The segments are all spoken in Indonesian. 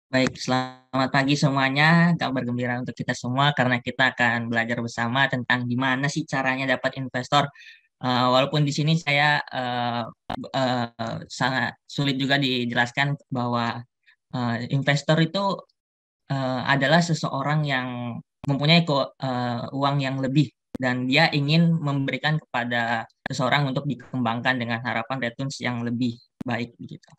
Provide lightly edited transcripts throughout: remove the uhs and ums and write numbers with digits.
Baik, selamat pagi semuanya. Kabar gembira untuk kita semua karena kita akan belajar bersama tentang gimana sih caranya dapat investor. Walaupun di sini saya sangat sulit juga dijelaskan bahwa investor itu adalah seseorang yang mempunyai uang yang lebih dan dia ingin memberikan kepada seseorang untuk dikembangkan dengan harapan returns yang lebih baik begitu.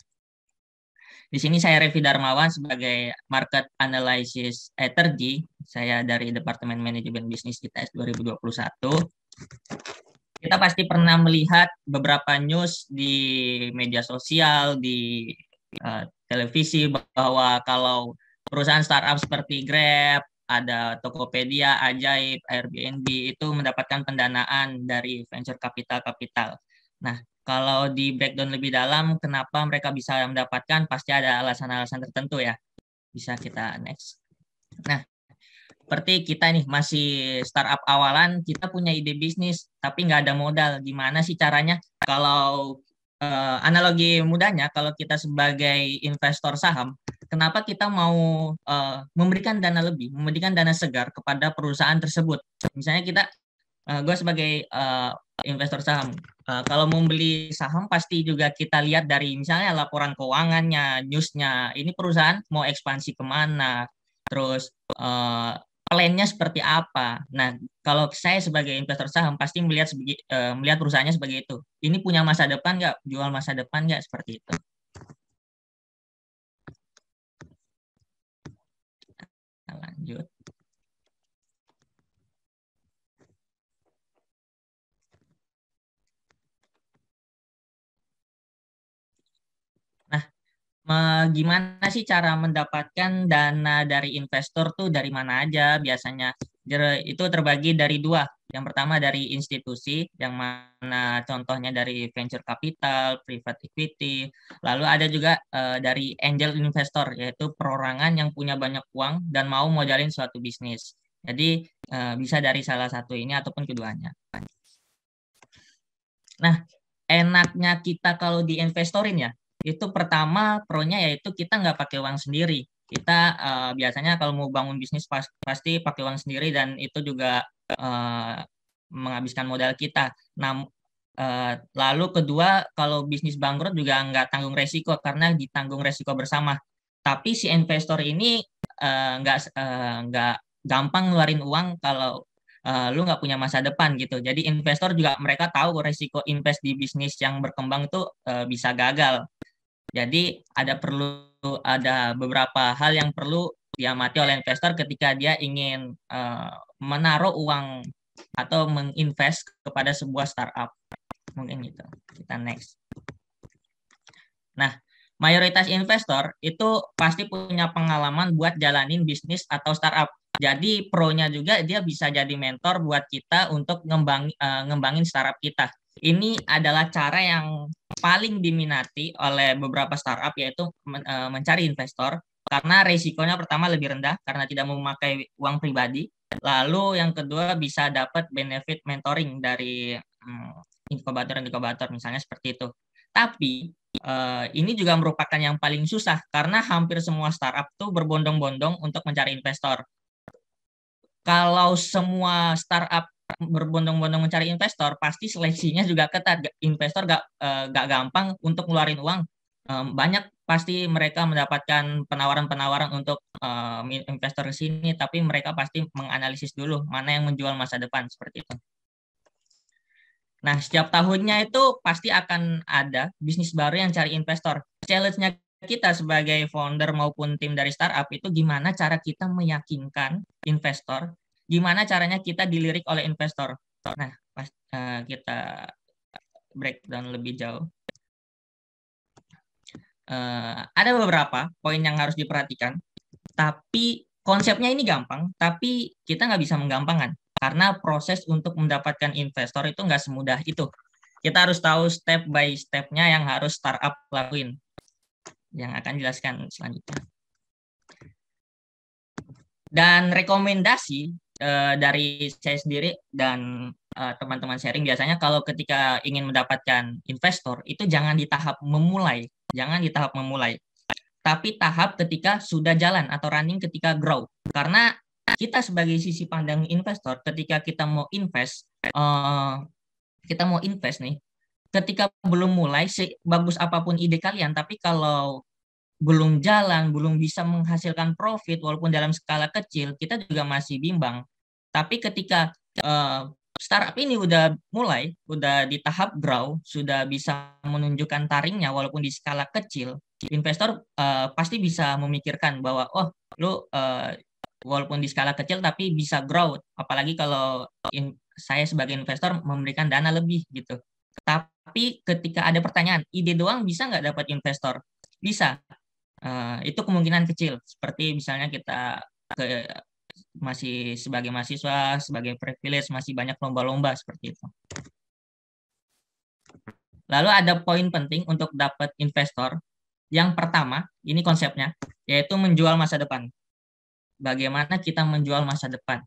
Di sini saya Revi Darmawan sebagai Market Analysis Ethergy. Saya dari Departemen Manajemen Bisnis ITS 2021. Kita pasti pernah melihat beberapa news di media sosial, di televisi bahwa kalau perusahaan startup seperti Grab, ada Tokopedia, Ajaib, Airbnb itu mendapatkan pendanaan dari venture capital. Nah, kalau di breakdown lebih dalam, kenapa mereka bisa mendapatkan, pasti ada alasan-alasan tertentu ya. Bisa kita next. Nah, seperti kita nih masih startup awalan, kita punya ide bisnis, tapi nggak ada modal. Gimana sih caranya? Kalau analogi mudahnya, kalau kita sebagai investor saham, kenapa kita mau memberikan dana lebih, memberikan dana segar kepada perusahaan tersebut? Misalnya gue sebagai investor saham, kalau mau beli saham pasti juga kita lihat dari misalnya laporan keuangannya, newsnya, ini perusahaan mau ekspansi kemana, terus plannya seperti apa. Nah, kalau saya sebagai investor saham pasti melihat perusahaannya sebagai itu. Ini punya masa depan nggak? Jual masa depan nggak? Seperti itu. Kita lanjut. Nah, gimana sih cara mendapatkan dana dari investor tuh dari mana aja biasanya? Itu terbagi dari dua. Yang pertama dari institusi, yang mana contohnya dari venture capital, private equity. Lalu ada juga dari angel investor, yaitu perorangan yang punya banyak uang dan mau modalin suatu bisnis. Jadi bisa dari salah satu ini ataupun keduanya. Nah, enaknya kita kalau diinvestorin ya, itu pertama pro-nya yaitu kita nggak pakai uang sendiri. Kita biasanya kalau mau bangun bisnis pasti pakai uang sendiri dan itu juga menghabiskan modal kita. Nah, lalu kedua, kalau bisnis bangkrut juga nggak tanggung resiko karena ditanggung resiko bersama. Tapi si investor ini nggak gampang ngeluarin uang kalau lu nggak punya masa depan gitu. Jadi investor juga mereka tahu resiko invest di bisnis yang berkembang itu bisa gagal. Jadi ada beberapa hal yang perlu diamati oleh investor ketika dia ingin menaruh uang atau menginvest kepada sebuah startup. Mungkin gitu. Kita next. Nah, mayoritas investor itu pasti punya pengalaman buat jalanin bisnis atau startup. Jadi pro-nya juga dia bisa jadi mentor buat kita untuk ngembangin startup kita. Ini adalah cara yang paling diminati oleh beberapa startup yaitu mencari investor karena resikonya pertama lebih rendah karena tidak memakai uang pribadi. Lalu yang kedua bisa dapat benefit mentoring dari inkubator-inkubator misalnya seperti itu. Tapi ini juga merupakan yang paling susah karena hampir semua startup tuh berbondong-bondong untuk mencari investor. Kalau semua startup berbondong-bondong mencari investor, pasti seleksinya juga ketat. Investor gak gampang untuk ngeluarin uang. Banyak pasti mereka mendapatkan penawaran-penawaran untuk investor ke sini, tapi mereka pasti menganalisis dulu mana yang menjual masa depan seperti itu. Nah, setiap tahunnya itu pasti akan ada bisnis baru yang cari investor. Challenge-nya kita sebagai founder maupun tim dari startup itu gimana cara kita meyakinkan investor, gimana caranya kita dilirik oleh investor. Nah, kita breakdown lebih jauh. Ada beberapa poin yang harus diperhatikan, tapi konsepnya ini gampang, tapi kita nggak bisa menggampangkan karena proses untuk mendapatkan investor itu nggak semudah itu. Kita harus tahu step by step-nya yang harus startup lakuin, yang akan jelaskan selanjutnya. Dan rekomendasi dari saya sendiri dan teman-teman sharing biasanya kalau ketika ingin mendapatkan investor itu jangan di tahap memulai, tapi tahap ketika sudah jalan atau running ketika grow. Karena kita sebagai sisi pandang investor, ketika kita mau invest nih, ketika belum mulai, bagus apapun ide kalian, tapi kalau belum jalan, belum bisa menghasilkan profit walaupun dalam skala kecil, kita juga masih bimbang. Tapi ketika startup ini udah mulai, udah di tahap grow, sudah bisa menunjukkan taringnya walaupun di skala kecil, investor pasti bisa memikirkan bahwa lu walaupun di skala kecil tapi bisa grow, apalagi kalau saya sebagai investor memberikan dana lebih gitu. Tapi ketika ada pertanyaan, ide doang bisa nggak dapat investor? Bisa. Itu kemungkinan kecil. Seperti misalnya kita masih sebagai mahasiswa, sebagai privilege, masih banyak lomba-lomba seperti itu. Lalu ada poin penting untuk dapat investor. Yang pertama, ini konsepnya, yaitu menjual masa depan. Bagaimana kita menjual masa depan?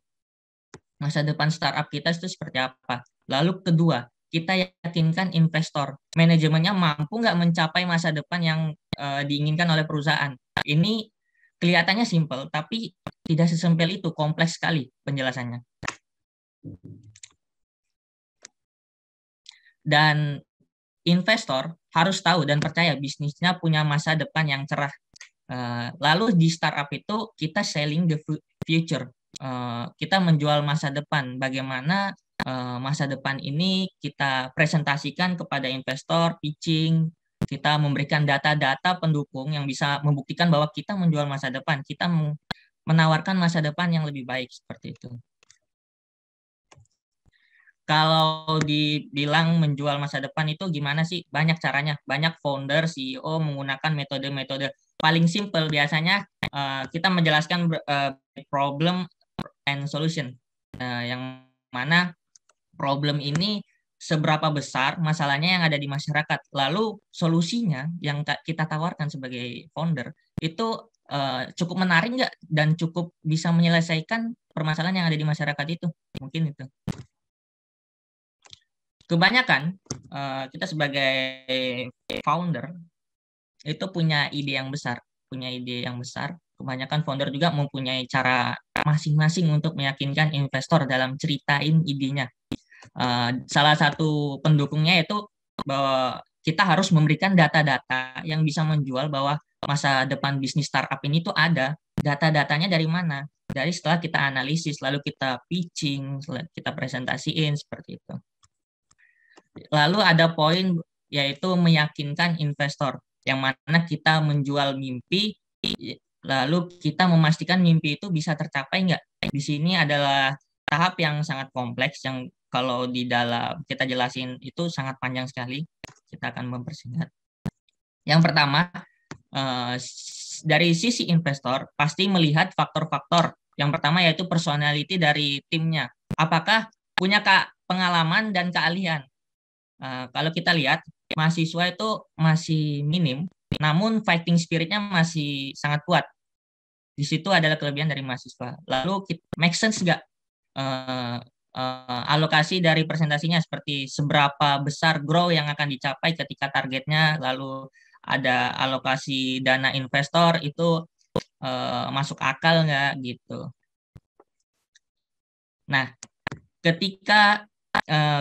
Masa depan startup kita itu seperti apa? Lalu kedua, kita yakinkan investor, manajemennya mampu nggak mencapai masa depan yang diinginkan oleh perusahaan. Ini kelihatannya simpel, tapi tidak sesimpel itu, kompleks sekali penjelasannya. Dan investor harus tahu dan percaya bisnisnya punya masa depan yang cerah. Lalu di startup itu kita selling the future. Kita menjual masa depan. Bagaimana masa depan ini kita presentasikan kepada investor, pitching, kita memberikan data-data pendukung yang bisa membuktikan bahwa kita menjual masa depan. Kita menawarkan masa depan yang lebih baik seperti itu. Kalau dibilang menjual masa depan itu gimana sih? Banyak caranya. Banyak founder, CEO menggunakan metode-metode paling simple. Biasanya kita menjelaskan problem and solution. Yang mana problem ini seberapa besar masalahnya yang ada di masyarakat. Lalu solusinya yang kita tawarkan sebagai founder itu cukup menarik nggak dan cukup bisa menyelesaikan permasalahan yang ada di masyarakat itu. Mungkin itu. Kebanyakan kita sebagai founder itu punya ide yang besar, Kebanyakan founder juga mempunyai cara masing-masing untuk meyakinkan investor dalam ceritain idenya. Salah satu pendukungnya itu bahwa kita harus memberikan data-data yang bisa menjual bahwa masa depan bisnis startup ini tuh ada. Data-datanya dari mana? Dari setelah kita analisis, lalu kita pitching, kita presentasiin seperti itu. Lalu ada poin yaitu meyakinkan investor, yang mana kita menjual mimpi, lalu kita memastikan mimpi itu bisa tercapai nggak. Di sini adalah tahap yang sangat kompleks, yang kalau di dalam kita jelasin itu sangat panjang sekali. Kita akan mempersingkat. Yang pertama, dari sisi investor pasti melihat faktor-faktor. Yang pertama yaitu personality dari timnya. Apakah punya pengalaman dan keahlian? Kalau kita lihat, mahasiswa itu masih minim, namun fighting spiritnya masih sangat kuat. Di situ adalah kelebihan dari mahasiswa. Lalu, make sense nggak alokasi dari presentasinya, seperti seberapa besar grow yang akan dicapai ketika targetnya, lalu ada alokasi dana investor, itu masuk akal nggak gitu. Nah, ketika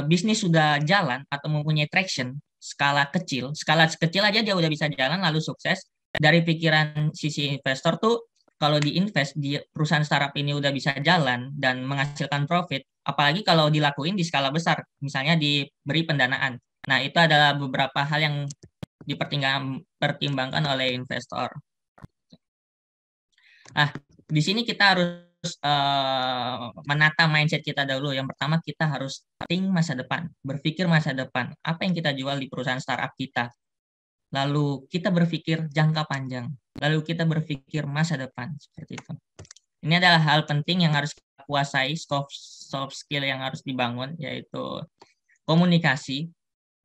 bisnis sudah jalan atau mempunyai traction skala kecil aja dia udah bisa jalan lalu sukses, dari pikiran sisi investor tuh kalau diinvest di perusahaan startup ini udah bisa jalan dan menghasilkan profit, apalagi kalau dilakuin di skala besar, misalnya diberi pendanaan. Nah, itu adalah beberapa hal yang dipertimbangkan oleh investor. Nah, di sini kita harus menata mindset kita dahulu. Yang pertama, kita harus think masa depan, berpikir masa depan. Apa yang kita jual di perusahaan startup kita? Lalu kita berpikir jangka panjang. Lalu kita berpikir masa depan, seperti itu. Ini adalah hal penting yang harus kita kuasai, soft skill yang harus dibangun, yaitu komunikasi.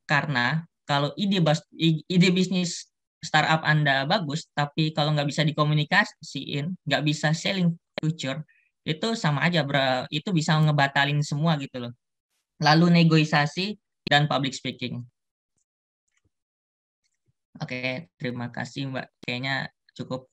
Karena kalau ide bisnis startup Anda bagus, tapi kalau nggak bisa dikomunikasiin, nggak bisa selling future, itu sama aja, itu bisa ngebatalin semua gitu loh. Lalu negosiasi dan public speaking. Oke, terima kasih Mbak. Kayaknya cukup